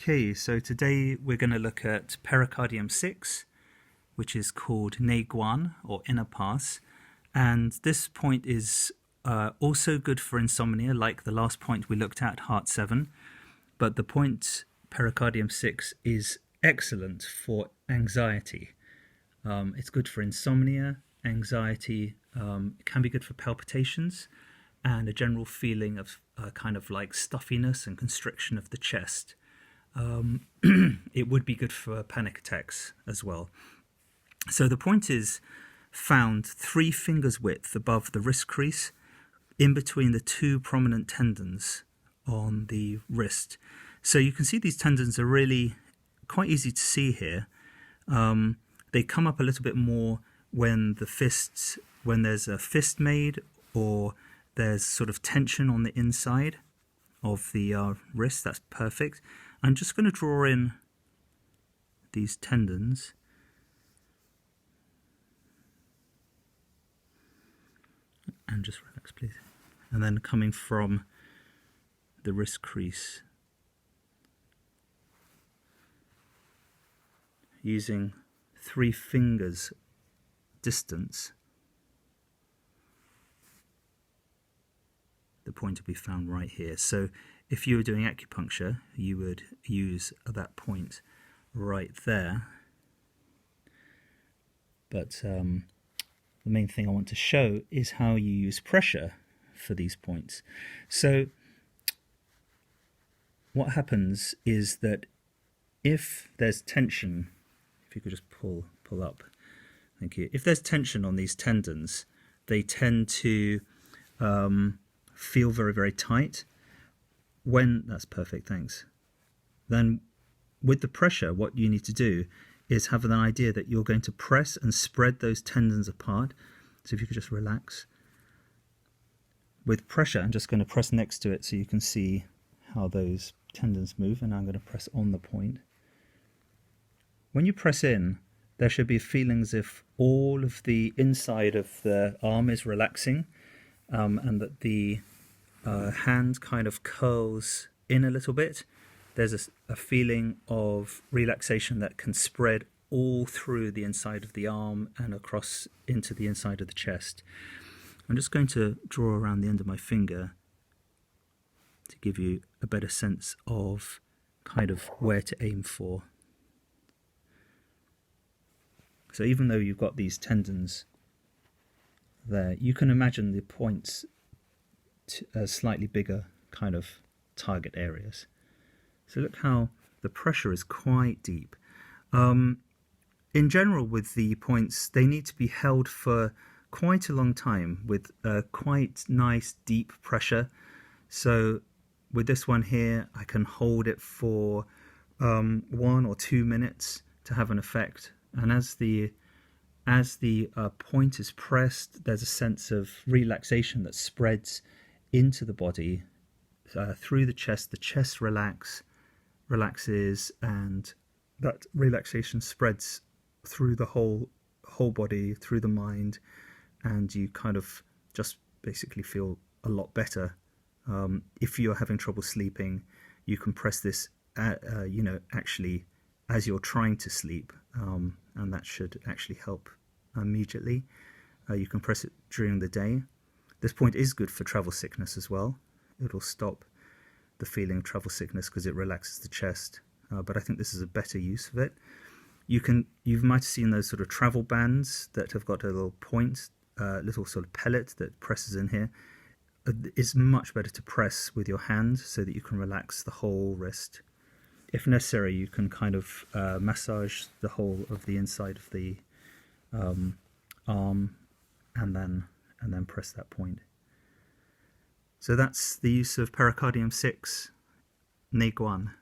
Okay, so today we're going to look at Pericardium 6, which is called Nei Guan, or inner pass. And this point is also good for insomnia, like the last point we looked at, Heart 7. But the point Pericardium 6 is excellent for anxiety. It's good for insomnia, anxiety. It can be good for palpitations and a general feeling of kind of like stuffiness and constriction of the chest. It would be good for panic attacks as well. So the point is found 3 fingers width above the wrist crease, in between the 2 prominent tendons on the wrist. So you can see these tendons are really quite easy to see here. They come up a little bit more when there's a fist made, or there's sort of tension on the inside of the wrist. That's perfect. I'm just going to draw in these tendons. And just relax, please. And then coming from the wrist crease, using 3 fingers distance, the point will be found right here. So if you were doing acupuncture, you would use that point right there. But the main thing I want to show is how you use pressure for these points. So what happens is that if there's tension, if you could just pull up, thank you. If there's tension on these tendons, they tend to feel very, very tight. That's perfect, thanks. Then with the pressure, what you need to do is have an idea that you're going to press and spread those tendons apart. So if you could just relax. With pressure, I'm just going to press next to it so you can see how those tendons move, and I'm going to press on the point. When you press in, there should be a feeling as if all of the inside of the arm is relaxing, and that the hand kind of curls in a little bit. There's a feeling of relaxation that can spread all through the inside of the arm and across into the inside of the chest. I'm just going to draw around the end of my finger to give you a better sense of kind of where to aim for. So even though you've got these tendons there, you can imagine the points as slightly bigger kind of target areas. So look how the pressure is quite deep. In general, with the points, they need to be held for quite a long time with quite nice deep pressure. So with this one here, I can hold it for 1 or 2 minutes to have an effect. And as the point is pressed, there's a sense of relaxation that spreads into the body, through the chest. The chest relaxes, and that relaxation spreads through the whole body, through the mind, and you kind of just basically feel a lot better. If you're having trouble sleeping, you can press this, actually as you're trying to sleep, and that should actually help immediately. You can press it during the day. This point is good for travel sickness as well. It'll stop the feeling of travel sickness because it relaxes the chest. But I think this is a better use of it. You might have seen those sort of travel bands that have got a little point, little sort of pellet that presses in here. It's much better to press with your hand so that you can relax the whole wrist. If necessary, you can kind of massage the whole of the inside of the arm, and then press that point. So that's the use of Pericardium 6, Nei Guan.